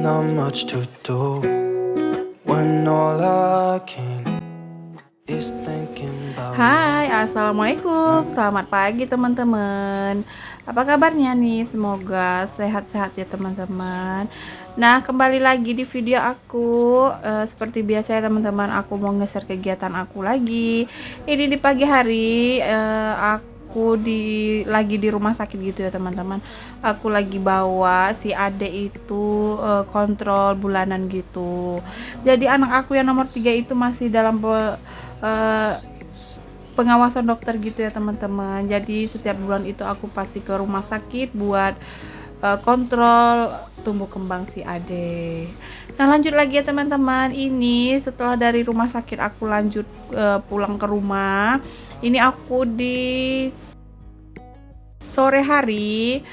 not much to do when all I can is thinking about Hai, assalamualaikum, selamat pagi teman-teman. Apa kabarnya nih? Semoga sehat-sehat ya teman-teman. Nah, kembali lagi di video aku. Seperti biasa ya teman-teman, aku mau nge-share kegiatan aku lagi. Ini di pagi hari, aku lagi di rumah sakit gitu ya teman-teman. Aku lagi bawa si Ade itu kontrol bulanan gitu. Jadi anak aku yang nomor 3 itu masih dalam eh, pengawasan dokter gitu ya teman-teman. Jadi setiap bulan itu aku pasti ke rumah sakit buat kontrol tumbuh kembang si Ade. Nah, lanjut lagi ya teman-teman. Ini setelah dari rumah sakit aku lanjut pulang ke rumah. Ini aku di sore hari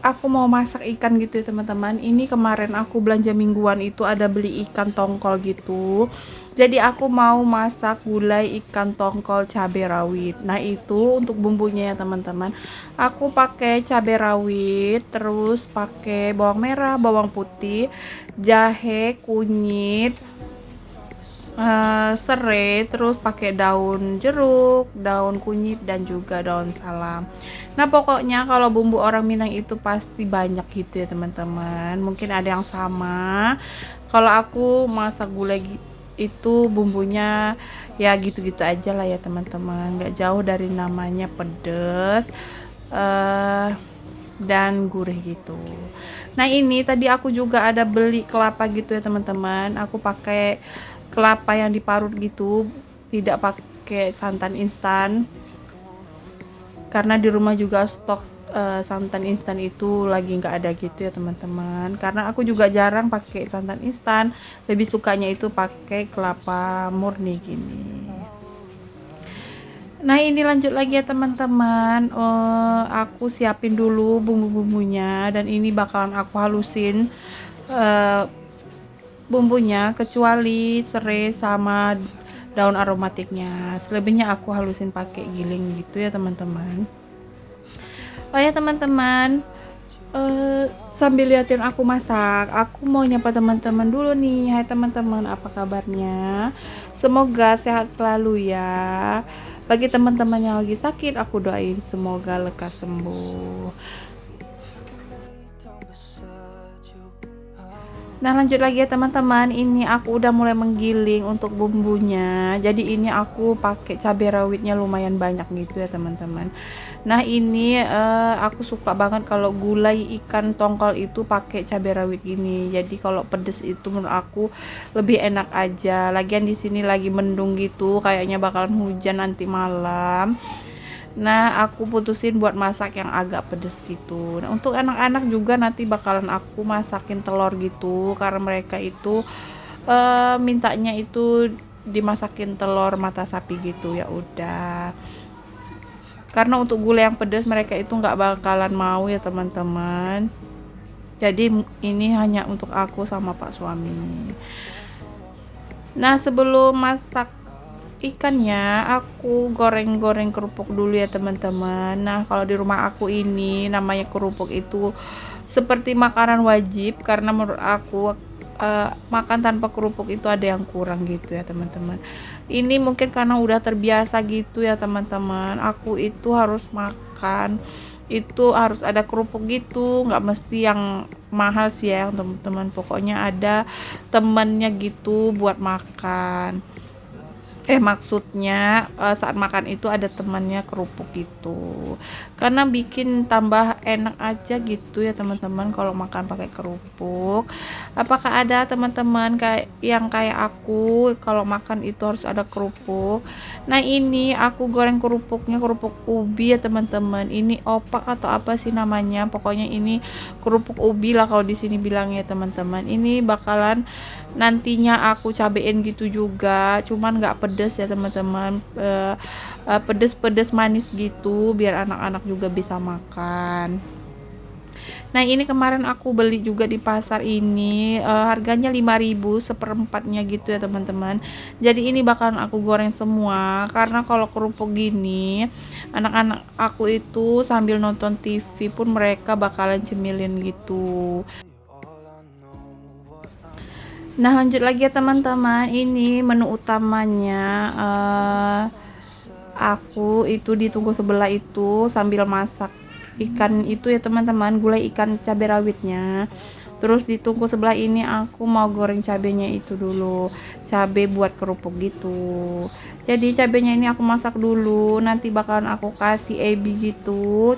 aku mau masak ikan gitu ya teman-teman. Ini kemarin aku belanja mingguan itu ada beli ikan tongkol gitu. Jadi aku mau masak gulai ikan tongkol cabai rawit. Nah, itu untuk bumbunya ya teman-teman. Aku pakai cabai rawit, terus pakai bawang merah, bawang putih, jahe, kunyit, serai, terus pakai daun jeruk, daun kunyit, dan juga daun salam. Nah, pokoknya kalau bumbu orang Minang itu pasti banyak gitu ya teman-teman. Mungkin ada yang sama. Kalau aku masak gulai itu bumbunya ya gitu-gitu aja lah ya teman-teman, nggak jauh dari namanya pedes dan gurih gitu. Nah, ini tadi aku juga ada beli kelapa gitu ya teman-teman. Aku pakai kelapa yang diparut gitu, tidak pakai santan instan karena di rumah juga stok santan instan itu lagi nggak ada gitu ya teman-teman. Karena aku juga jarang pakai santan instan, lebih sukanya itu pakai kelapa murni gini. Nah, ini lanjut lagi ya teman-teman. Aku siapin dulu bumbu-bumbunya dan ini bakalan aku halusin bumbunya kecuali serai sama daun aromatiknya. Selebihnya aku halusin pakai giling gitu ya teman-teman. Oh ya teman-teman, sambil liatin aku masak, aku mau nyapa teman-teman dulu nih. Hai teman-teman, apa kabarnya? Semoga sehat selalu ya. Bagi teman-teman yang lagi sakit, aku doain semoga lekas sembuh. Nah, lanjut lagi ya teman-teman. Ini aku udah mulai menggiling untuk bumbunya. Jadi ini aku pakai cabai rawitnya lumayan banyak gitu ya teman-teman. Nah, ini aku suka banget kalau gulai ikan tongkol itu pakai cabai rawit gini. Jadi kalau pedes itu menurut aku lebih enak aja. Lagian di sini lagi mendung gitu, kayaknya bakalan hujan nanti malam. Nah, aku putusin buat masak yang agak pedes gitu. Nah, untuk anak-anak juga nanti bakalan aku masakin telur gitu, karena mereka itu mintanya itu dimasakin telur mata sapi gitu. Ya udah. Karena untuk gulai yang pedas mereka itu nggak bakalan mau ya teman-teman. Jadi ini hanya untuk aku sama Pak suami. Nah, sebelum masak ikannya aku goreng-goreng kerupuk dulu ya teman-teman. Nah, kalau di rumah aku ini namanya kerupuk itu seperti makanan wajib karena menurut aku makan tanpa kerupuk itu ada yang kurang gitu ya teman-teman. Ini mungkin karena udah terbiasa gitu ya teman-teman, aku itu harus makan itu harus ada kerupuk gitu, nggak mesti yang mahal sih ya teman-teman, pokoknya ada temennya gitu buat makan. Maksudnya saat makan itu ada temannya kerupuk gitu. Karena bikin tambah enak aja gitu ya teman-teman kalau makan pakai kerupuk. Apakah ada teman-teman kayak aku kalau makan itu harus ada kerupuk? Nah, ini aku goreng kerupuknya kerupuk ubi ya teman-teman. Ini opak atau apa sih namanya? Pokoknya ini kerupuk ubi lah kalau di sini bilangnya teman-teman. Ini bakalan nantinya aku cabein gitu juga, cuman nggak pedes ya teman-teman, pedes-pedes manis gitu biar anak-anak juga bisa makan. Nah, ini kemarin aku beli juga di pasar ini, harganya 5.000 seperempatnya gitu ya teman-teman. Jadi ini bakalan aku goreng semua karena kalau kerupuk gini anak-anak aku itu sambil nonton TV pun mereka bakalan cemilin gitu. Nah, lanjut lagi ya teman-teman, ini menu utamanya aku itu ditunggu sebelah itu sambil masak ikan itu ya teman-teman, gulai ikan cabai rawitnya. Terus ditunggu sebelah ini aku mau goreng cabenya itu dulu, cabai buat kerupuk gitu. Jadi cabenya ini aku masak dulu, nanti bakalan aku kasih ebi gitu,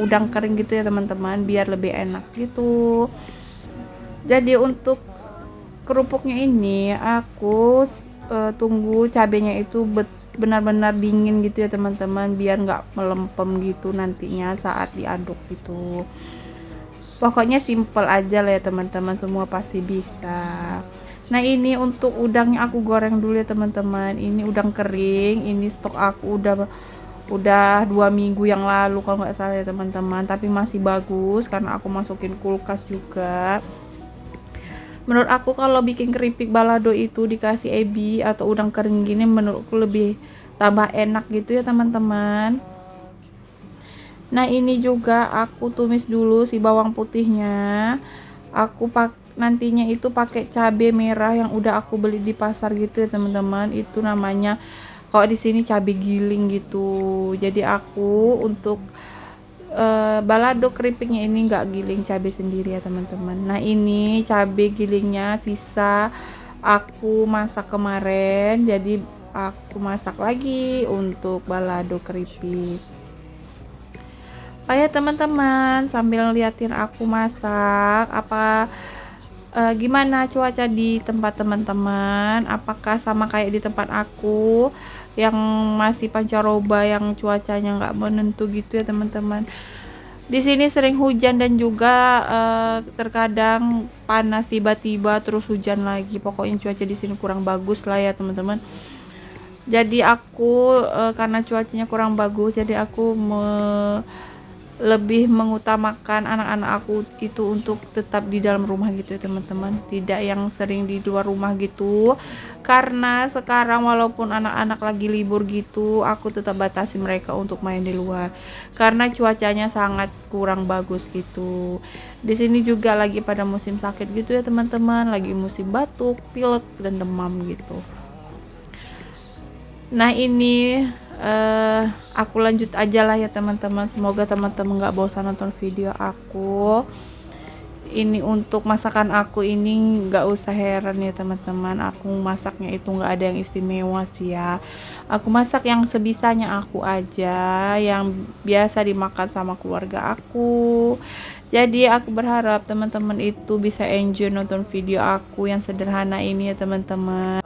udang kering gitu ya teman-teman, biar lebih enak gitu. Jadi untuk kerupuknya ini aku tunggu cabenya itu benar-benar dingin gitu ya teman-teman, biar nggak melempem gitu nantinya saat diaduk gitu. Pokoknya simple aja lah ya teman-teman, semua pasti bisa. Nah, ini untuk udangnya aku goreng dulu ya teman-teman. Ini udang kering, ini stok aku udah 2 minggu yang lalu kalau nggak salah ya teman-teman, tapi masih bagus karena aku masukin kulkas juga. Menurut aku kalau bikin keripik balado itu dikasih ebi atau udang kering gini, menurutku lebih tambah enak gitu ya teman-teman. Nah, ini juga aku tumis dulu si bawang putihnya. Aku nantinya itu pakai cabai merah yang udah aku beli di pasar gitu ya teman-teman. Itu namanya kalau di sini cabai giling gitu. Jadi aku untuk balado keripiknya ini nggak giling cabai sendiri ya teman-teman. Nah, ini cabai gilingnya sisa aku masak kemarin, jadi aku masak lagi untuk balado keripik. Oh ya teman-teman, sambil liatin aku masak, gimana cuaca di tempat teman-teman? Apakah sama kayak di tempat aku yang masih pancaroba, yang cuacanya nggak menentu gitu ya teman-teman? Di sini sering hujan dan juga terkadang panas tiba-tiba terus hujan lagi. Pokoknya cuaca di sini kurang bagus lah ya teman-teman. Jadi aku karena cuacanya kurang bagus, jadi aku lebih mengutamakan anak-anak aku itu untuk tetap di dalam rumah gitu ya teman-teman, tidak yang sering di luar rumah gitu, karena sekarang walaupun anak-anak lagi libur gitu, aku tetap batasi mereka untuk main di luar karena cuacanya sangat kurang bagus gitu. Di sini juga lagi pada musim sakit gitu ya teman-teman, lagi musim batuk, pilek dan demam gitu. Nah, ini aku lanjut aja lah ya teman-teman, semoga teman-teman nggak bosan nonton video aku ini. Untuk masakan aku ini nggak usah heran ya teman-teman, aku masaknya itu nggak ada yang istimewa sih ya, aku masak yang sebisanya aku aja, yang biasa dimakan sama keluarga aku. Jadi aku berharap teman-teman itu bisa enjoy nonton video aku yang sederhana ini ya teman-teman.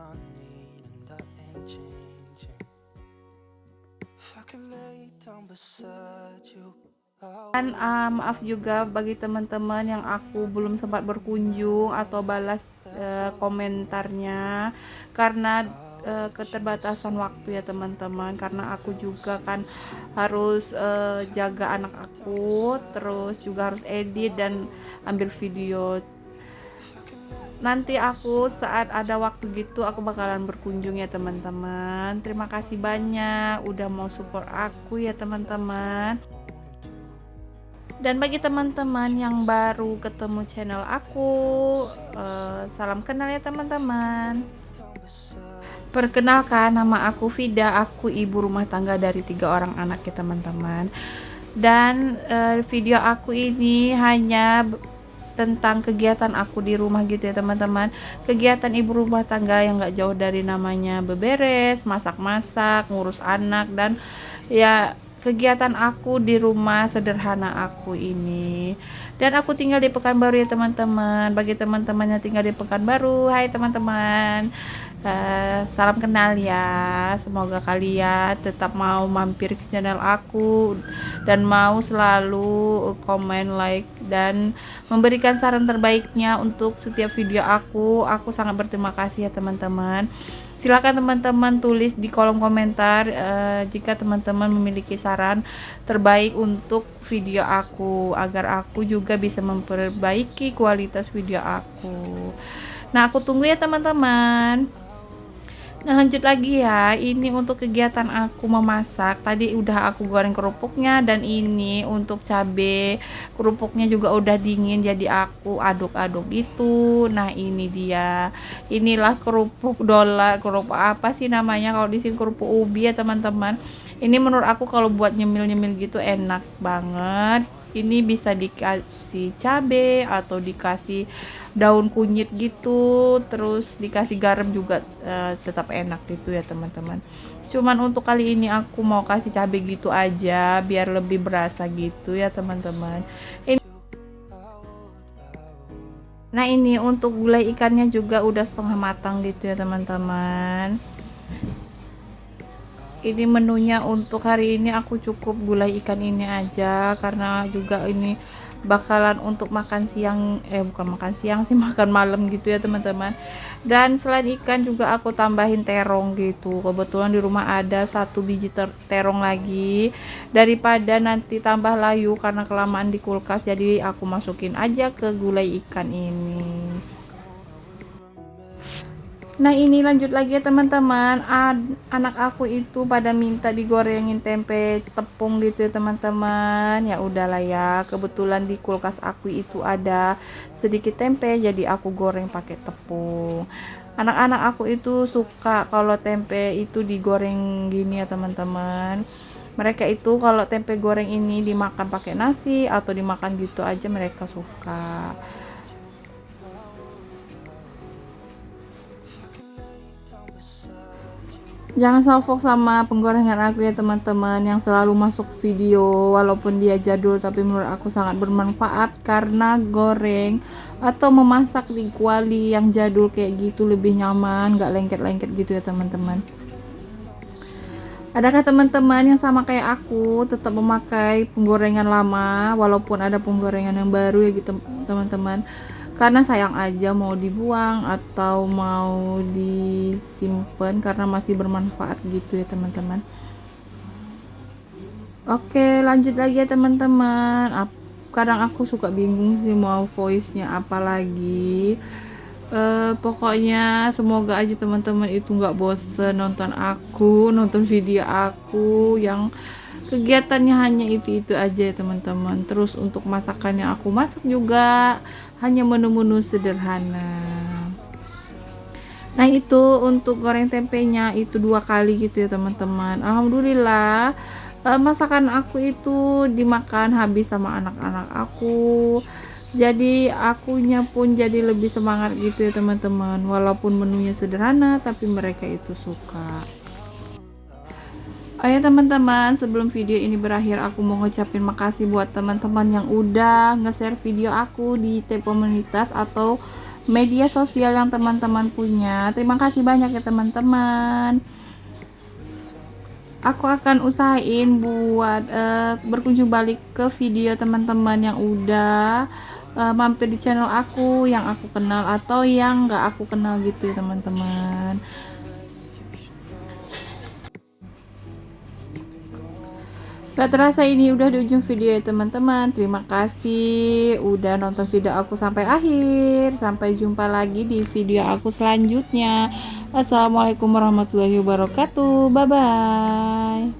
Dan maaf juga bagi teman-teman yang aku belum sempat berkunjung atau balas komentarnya karena keterbatasan waktu ya teman-teman, karena aku juga kan harus jaga anak aku, terus juga harus edit dan ambil video. Nanti aku saat ada waktu gitu aku bakalan berkunjung ya teman-teman. Terima kasih banyak udah mau support aku ya teman-teman. Dan bagi teman-teman yang baru ketemu channel aku, salam kenal ya teman-teman. Perkenalkan, nama aku Vida, aku ibu rumah tangga dari 3 orang anak ya teman-teman. Dan video aku ini hanya tentang kegiatan aku di rumah gitu ya teman-teman, kegiatan ibu rumah tangga yang gak jauh dari namanya beberes, masak-masak, ngurus anak, dan ya kegiatan aku di rumah sederhana aku ini. Dan aku tinggal di Pekanbaru ya teman-teman. Bagi teman-teman yang tinggal di Pekanbaru, hai teman-teman, salam kenal ya. Semoga kalian tetap mau mampir ke channel aku dan mau selalu komen, like, dan memberikan saran terbaiknya untuk setiap video aku. Aku sangat berterima kasih ya teman-teman. Silakan teman-teman tulis di kolom komentar jika teman-teman memiliki saran terbaik untuk video aku, agar aku juga bisa memperbaiki kualitas video aku. Nah, aku tunggu ya teman-teman. Nah, lanjut lagi ya, ini untuk kegiatan aku memasak. Tadi udah aku goreng kerupuknya, dan ini untuk cabe kerupuknya juga udah dingin, jadi aku aduk-aduk gitu. Nah, ini dia. Inilah kerupuk dolar, kerupuk apa sih namanya kalau di sini, kerupuk ubi ya teman-teman. Ini menurut aku kalau buat nyemil-nyemil gitu enak banget. Ini bisa dikasih cabe atau dikasih daun kunyit gitu, terus dikasih garam juga, tetap enak gitu ya teman-teman. Cuman untuk kali ini aku mau kasih cabe gitu aja biar lebih berasa gitu ya teman-teman. Nah, ini untuk gulai ikannya juga udah setengah matang gitu ya teman-teman. Ini menunya untuk hari ini aku cukup gulai ikan ini aja, karena juga ini bakalan untuk makan siang, bukan makan siang sih, makan malam gitu ya teman-teman. Dan selain ikan juga aku tambahin terong gitu, kebetulan di rumah ada 1 biji terong lagi, daripada nanti tambah layu karena kelamaan di kulkas, jadi aku masukin aja ke gulai ikan ini. Nah, ini lanjut lagi ya teman-teman. Anak aku itu pada minta digorengin tempe tepung gitu ya teman-teman. Ya udahlah ya, kebetulan di kulkas aku itu ada sedikit tempe, jadi aku goreng pakai tepung. Anak-anak aku itu suka kalau tempe itu digoreng gini ya teman-teman. Mereka itu kalau tempe goreng ini dimakan pakai nasi atau dimakan gitu aja mereka suka. Jangan salfok sama penggorengan aku ya teman-teman, yang selalu masuk video walaupun dia jadul, tapi menurut aku sangat bermanfaat karena goreng atau memasak di kuali yang jadul kayak gitu lebih nyaman, gak lengket-lengket gitu ya teman-teman. Adakah teman-teman yang sama kayak aku tetap memakai penggorengan lama walaupun ada penggorengan yang baru ya gitu teman-teman? Karena sayang aja mau dibuang atau mau disimpan karena masih bermanfaat gitu ya teman-teman. Oke, lanjut lagi ya teman-teman. Kadang aku suka bingung sih mau voice-nya apa lagi. Pokoknya semoga aja teman-teman itu nggak bosen nonton video aku yang kegiatannya hanya itu aja ya teman-teman. Terus untuk masakannya aku masak juga hanya menu-menu sederhana. Nah, itu untuk goreng tempenya itu 2 kali gitu ya teman-teman. Alhamdulillah, masakan aku itu dimakan habis sama anak-anak aku, jadi akunya pun jadi lebih semangat gitu ya teman-teman, walaupun menunya sederhana tapi mereka itu suka. Oh ya teman-teman, sebelum video ini berakhir aku mau ngucapin makasih buat teman-teman yang udah nge-share video aku di tab komunitas atau media sosial yang teman-teman punya. Terima kasih banyak ya teman-teman. Aku akan usahain buat berkunjung balik ke video teman-teman yang udah mampir di channel aku, yang aku kenal atau yang gak aku kenal gitu ya teman-teman. Gak terasa ini udah di ujung video ya teman-teman. Terima kasih udah nonton video aku sampai akhir. Sampai jumpa lagi di video aku selanjutnya. Assalamualaikum warahmatullahi wabarakatuh. Bye bye.